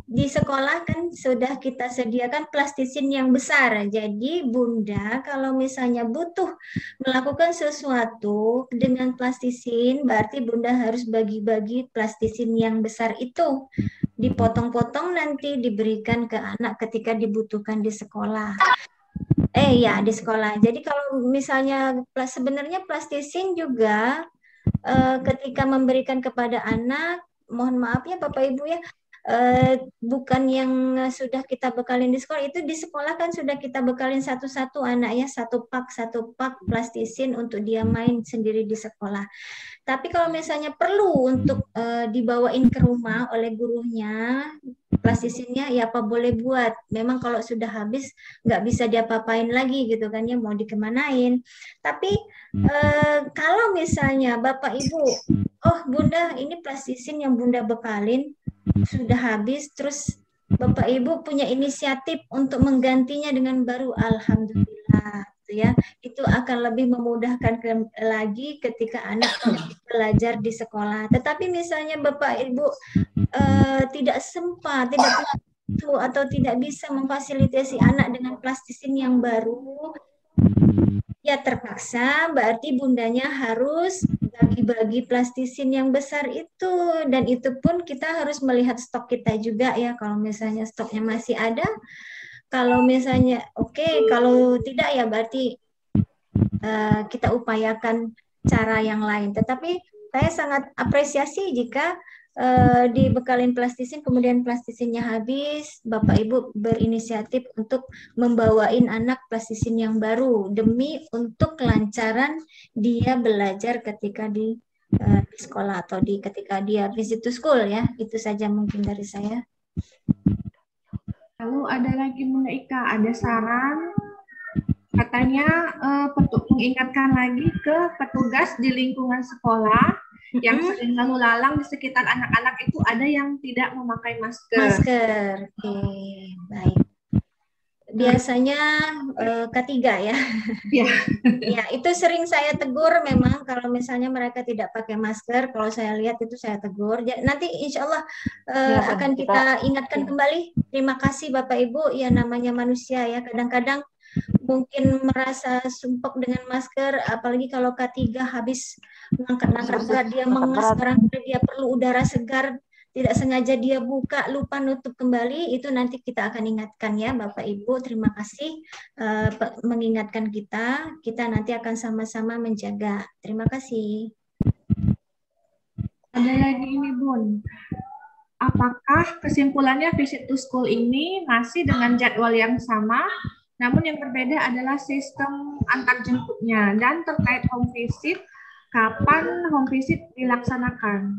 D: Di sekolah kan sudah kita sediakan plastisin yang besar, jadi Bunda kalau misalnya butuh melakukan sesuatu dengan plastisin, berarti Bunda harus bagi-bagi plastisin yang besar itu. Dipotong-potong nanti diberikan ke anak ketika dibutuhkan di sekolah. Ya di sekolah. Jadi kalau misalnya sebenarnya plastisin juga ketika memberikan kepada anak, mohon maaf ya Bapak Ibu ya, bukan yang sudah kita bekalin di sekolah, itu di sekolah kan sudah kita bekalin satu-satu anak ya, satu pak plastisin untuk dia main sendiri di sekolah. Tapi kalau misalnya perlu untuk dibawain ke rumah oleh gurunya, plastisinnya ya apa boleh buat. Memang kalau sudah habis nggak bisa diapa-apain lagi gitu kan ya, mau dikemanain. Tapi kalau misalnya Bapak Ibu, oh Bunda ini plastisin yang Bunda bekalin sudah habis, terus Bapak Ibu punya inisiatif untuk menggantinya dengan baru, alhamdulillah ya, itu akan lebih memudahkan lagi ketika anak belajar di sekolah. Tetapi misalnya Bapak Ibu tidak sempat, tidak waktu atau tidak bisa memfasilitasi anak dengan plastisin yang baru, ya terpaksa berarti bundanya harus bagi-bagi plastisin yang besar itu, dan itu pun kita harus melihat stok kita juga ya, kalau misalnya stoknya masih ada. Kalau misalnya kalau tidak ya berarti kita upayakan cara yang lain. Tetapi saya sangat apresiasi jika dibekalin plastisin, kemudian plastisinnya habis, Bapak Ibu berinisiatif untuk membawain anak plastisin yang baru demi untuk kelancaran dia belajar ketika di sekolah atau ketika dia visit to school ya. Itu saja mungkin dari saya.
A: Lalu ada lagi Bunda Ika, ada saran katanya mengingatkan lagi ke petugas di lingkungan sekolah yang sering lalu lalang di sekitar anak-anak itu ada yang tidak memakai masker.
D: Masker, oke, baik. Biasanya K3 ya.
A: Ya.
D: Ya, itu sering saya tegur memang kalau misalnya mereka tidak pakai masker, kalau saya lihat itu saya tegur. Nanti insya Allah akan kita ingatkan kembali. Terima kasih Bapak Ibu, ya namanya manusia ya, kadang-kadang mungkin merasa sumpek dengan masker, apalagi kalau K3 habis mengangkat-angkat berat, dia mengas, barangkali dia perlu udara segar, tidak sengaja dia buka, lupa nutup kembali, itu nanti kita akan ingatkan ya Bapak Ibu. Terima kasih mengingatkan kita nanti akan sama-sama menjaga. Terima kasih.
A: Ada lagi ini Bun, apakah kesimpulannya visit to school ini masih dengan jadwal yang sama, namun yang berbeda adalah sistem antar jemputnya, dan terkait home visit, kapan home visit dilaksanakan?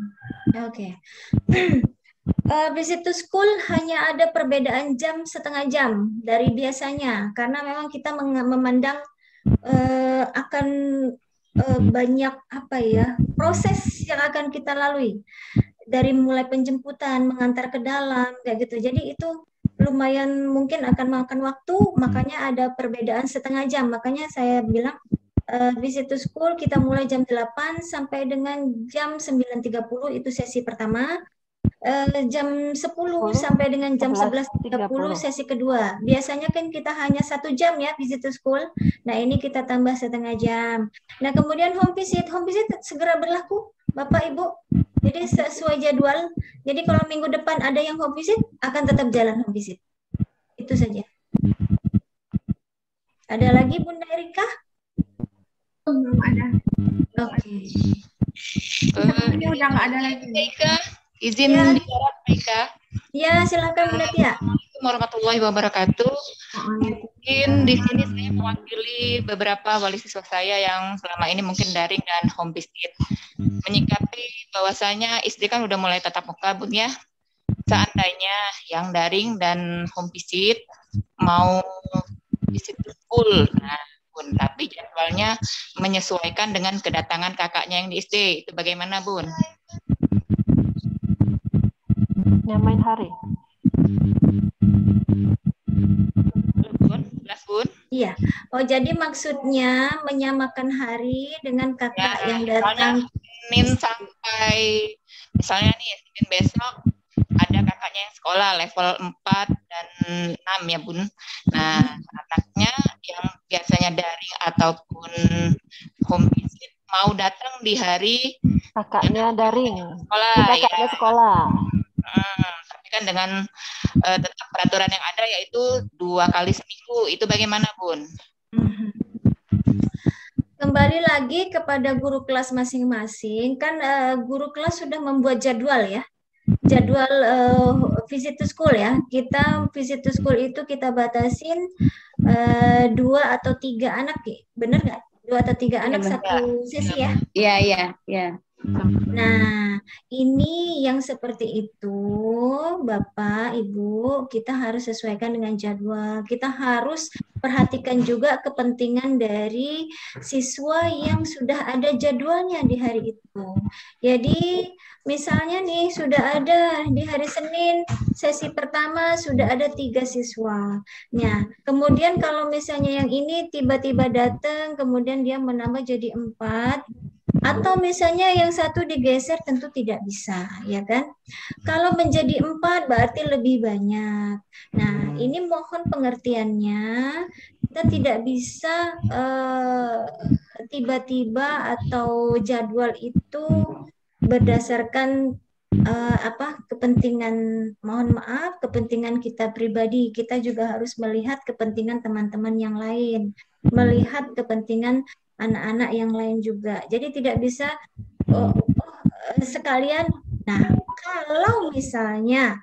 D: Oke. Visit to school hanya ada perbedaan jam, setengah jam dari biasanya, karena memang kita memandang akan banyak proses yang akan kita lalui dari mulai penjemputan, mengantar ke dalam, kayak gitu. Jadi itu lumayan mungkin akan memakan waktu, makanya ada perbedaan setengah jam. Makanya saya bilang visit to school kita mulai jam 8 sampai dengan jam 9.30 itu sesi pertama. Jam 10 sampai dengan jam 11.30 sesi kedua. Biasanya kan kita hanya 1 jam ya visit to school. Nah ini kita tambah setengah jam. Nah kemudian home visit segera berlaku Bapak Ibu. Jadi sesuai jadwal. Jadi kalau minggu depan ada yang home visit, akan tetap jalan home visit. Itu saja. Ada lagi Bunda Erika?
A: Belum ada.
D: Oke.
A: Ini udah nggak ada lagi.
G: Erika, izin bicara Erika.
D: Ya, silakan Bunda Tia.
G: Assalamualaikum warahmatullahi wabarakatuh. Mungkin di sini saya mewakili beberapa wali siswa saya yang selama ini mungkin daring dan home visit. Menyikapi bahwasanya SD kan udah mulai tatap muka, Bun ya. Seandainya yang daring dan home visit mau visit to school, nah Bun, tapi jadwalnya menyesuaikan dengan kedatangan kakaknya yang di SD, itu bagaimana Bun?
C: Nyamain hari.
G: Bun?
D: Iya. Oh, jadi maksudnya menyamakan hari dengan kakak
G: Ya,
D: yang datang.
G: Senin sampai misalnya nih Senin besok ada kakaknya yang sekolah level 4 dan 6 ya Bun. Nah, anaknya yang biasanya daring ataupun home visit mau datang di hari
C: Kakaknya daring.
G: sekolah.
C: Kakaknya sekolah.
G: Tapi kan dengan tetap peraturan yang ada yaitu 2 kali seminggu. Itu bagaimana Bun?
D: Kembali lagi kepada guru kelas masing-masing, kan guru kelas sudah membuat jadwal ya, jadwal visit to school ya. Kita visit to school itu kita batasin 2 atau 3 anak, bener nggak? 2 atau 3 anak satu sesi ya?
F: Iya.
D: Nah, ini yang seperti itu, Bapak, Ibu, kita harus sesuaikan dengan jadwal. Kita harus perhatikan juga kepentingan dari siswa yang sudah ada jadwalnya di hari itu. Jadi, misalnya nih, sudah ada di hari Senin, sesi pertama sudah ada 3 siswa. Nah, kemudian kalau misalnya yang ini tiba-tiba datang, kemudian dia menambah jadi 4, atau misalnya yang satu digeser, tentu tidak bisa, ya kan? Kalau menjadi 4 berarti lebih banyak. Nah, ini mohon pengertiannya, kita tidak bisa tiba-tiba atau jadwal itu berdasarkan kepentingan, mohon maaf, kepentingan kita pribadi. Kita juga harus melihat kepentingan teman-teman yang lain, melihat kepentingan anak-anak yang lain juga. Jadi tidak bisa sekalian Nah, kalau misalnya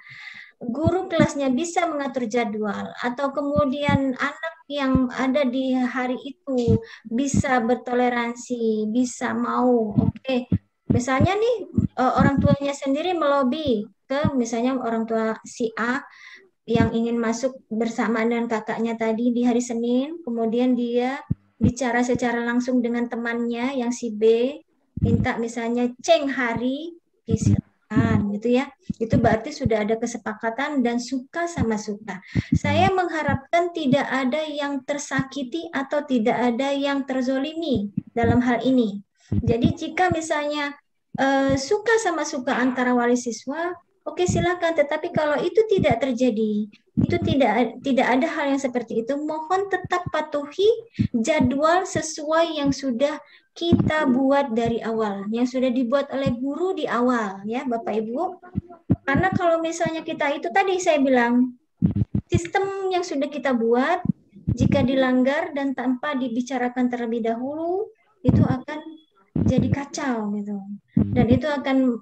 D: guru kelasnya bisa mengatur jadwal atau kemudian anak yang ada di hari itu bisa bertoleransi, bisa mau, oke. Misalnya nih orang tuanya sendiri melobi ke misalnya orang tua si A yang ingin masuk bersamaan dengan kakaknya tadi di hari Senin, kemudian dia bicara secara langsung dengan temannya yang si B, minta misalnya ceng hari, gitu ya. Itu berarti sudah ada kesepakatan dan suka sama suka. Saya mengharapkan tidak ada yang tersakiti atau tidak ada yang terzolimi dalam hal ini. Jadi jika misalnya suka sama suka antara wali siswa, oke silakan. Tetapi kalau itu tidak terjadi, itu tidak ada hal yang seperti itu. Mohon tetap patuhi jadwal sesuai yang sudah kita buat dari awal, yang sudah dibuat oleh guru di awal, ya Bapak Ibu. Karena kalau misalnya kita itu tadi saya bilang, sistem yang sudah kita buat, jika dilanggar dan tanpa dibicarakan terlebih dahulu, itu akan jadi kacau gitu. Dan itu akan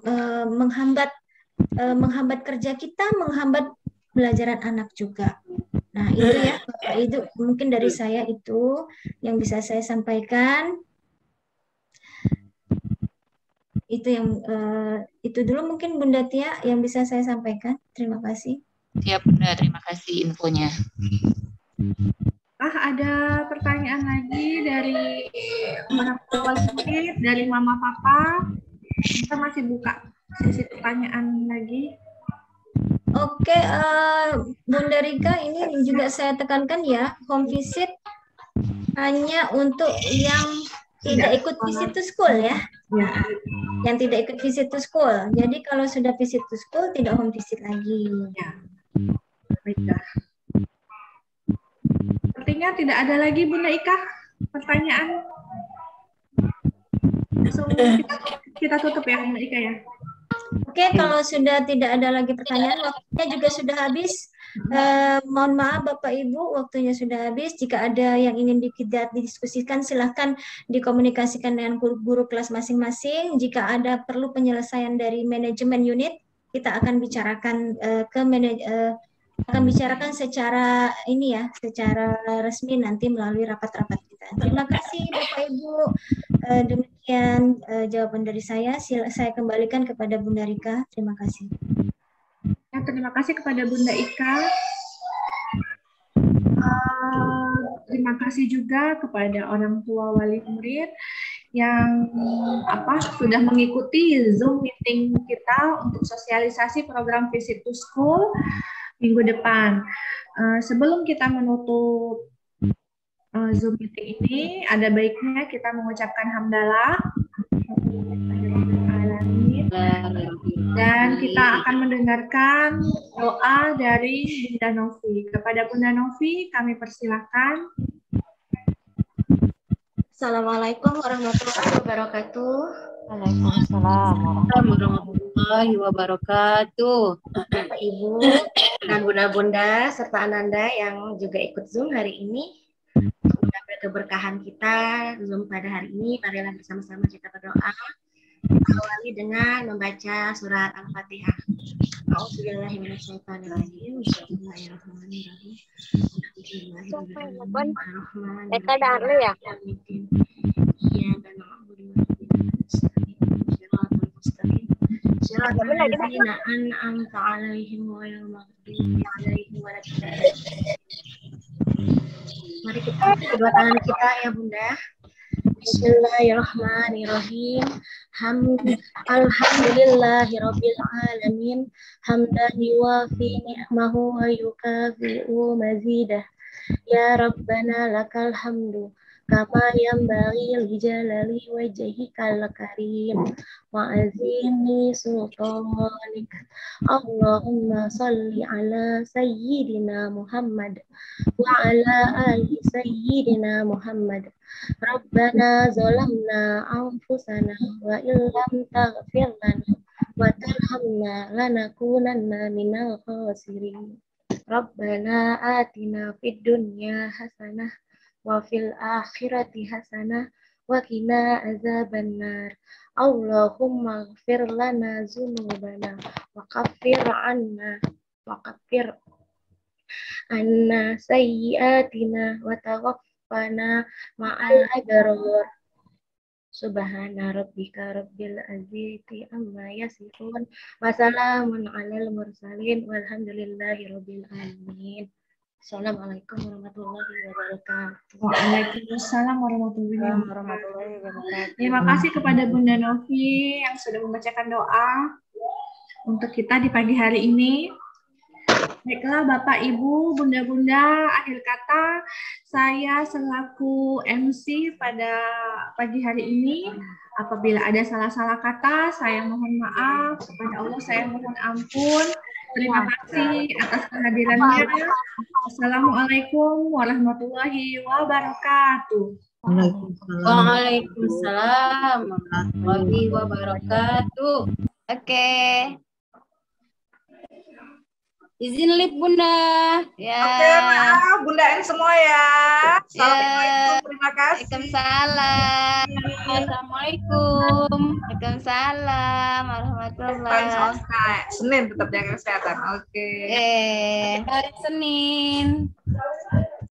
D: menghambat kerja kita, menghambat pelajaran anak juga. Nah itu ya Bapak, itu mungkin dari saya itu yang bisa saya sampaikan. Itu yang itu dulu mungkin Bunda Tia yang bisa saya sampaikan. Terima kasih.
G: Siap Bunda, terima kasih infonya.
A: Ada pertanyaan lagi dari orang tua murid, dari mama papa. Kita masih buka sesi pertanyaan lagi.
D: Oke, Bunda Rika, ini juga saya tekankan ya, home visit hanya untuk yang tidak ikut visit to school ya. Nah, yang tidak ikut visit to school. Jadi kalau sudah visit to school tidak home visit lagi.
A: Ya. Baiklah. Sepertinya tidak ada lagi Bunda Ika pertanyaan. Langsung kita tutup ya Bunda Ika ya.
D: Oke, kalau sudah tidak ada lagi pertanyaan, waktunya juga sudah habis. Mohon maaf Bapak Ibu, waktunya sudah habis. Jika ada yang ingin didiskusikan, silahkan dikomunikasikan dengan guru kelas masing-masing. Jika ada perlu penyelesaian dari manajemen unit, kita akan bicarakan bicarakan secara ini ya, secara resmi nanti melalui rapat-rapat kita. Terima kasih Bapak Ibu. Demikian jawaban dari saya. Saya kembalikan kepada Bunda Rika. Terima kasih.
A: Terima kasih kepada Bunda Ika. Terima kasih juga kepada orang tua wali murid yang sudah mengikuti Zoom meeting kita untuk sosialisasi program Visit to School minggu depan. Sebelum kita menutup Zoom meeting ini, ada baiknya kita mengucapkan hamdalah dan kita akan mendengarkan doa dari Bunda Novi. Kepada Bunda Novi, kami persilakan.
F: Assalamualaikum warahmatullahi wabarakatuh.
C: Waalaikumsalam
F: Warahmatullahi wabarakatuh. Bapak Ibu dan bunda-bunda serta ananda yang juga ikut Zoom hari ini, untuk mendapat keberkahan kita Zoom pada hari ini, marilah bersama-sama kita berdoa. Awali dengan membaca surat Al-Fatihah. A'udzubillahiminasyaitonirrajim. Bismillahirrahmanirrahim. Mari kita kedua tangan kita ya Bunda. Bismillahirrahmanirrahim. Alhamdulillahirabbil alamin. Hamdan yuwafi ni'mahu wa yukafi'u mazidah. Ya Rabbana lakal hamdu kama yanbaghi li jalali wajhikal karim wa azimi sultanik. Allahumma salli ala sayyidina Muhammad wa ala ali sayyidina Muhammad. Rabbana zalamna anfusana wa illam taghfir lana wa tarhamna lanakunanna minal khasirin. Rabbana atina fid dunya hasanah wa fil akhirati hasanah qina adzabannar. Allahumma ighfir lana dzunubana wa kaffir anna sayyi'atina wa tawaffana ma'al abrar. Subhana rabbika rabbil izzati amma yasifun wa salamun alal mursalin walhamdulillahi rabbil alamin. Assalamualaikum warahmatullahi wabarakatuh.
A: Waalaikumsalam warahmatullahi wabarakatuh. Terima kasih kepada Bunda Novi yang sudah membacakan doa untuk kita di pagi hari ini. Baiklah Bapak Ibu, Bunda-Bunda, akhir kata saya selaku MC pada pagi hari ini, apabila ada salah-salah kata, saya mohon maaf, kepada Allah saya mohon ampun. Terima kasih atas kehadirannya. Assalamualaikum warahmatullahi wabarakatuh.
F: Waalaikumsalam warahmatullahi wabarakatuh.
H: Oke. Izin live Bunda. Ya.
I: Oke, maaf Bunda semua ya. Assalamualaikum, terima kasih.
H: Waalaikumsalam. Assalamualaikum. Waalaikumsalam warahmatullahi wabarakatuh.
I: Senin tetap jaga kesehatan. Oke.
H: Hari Senin.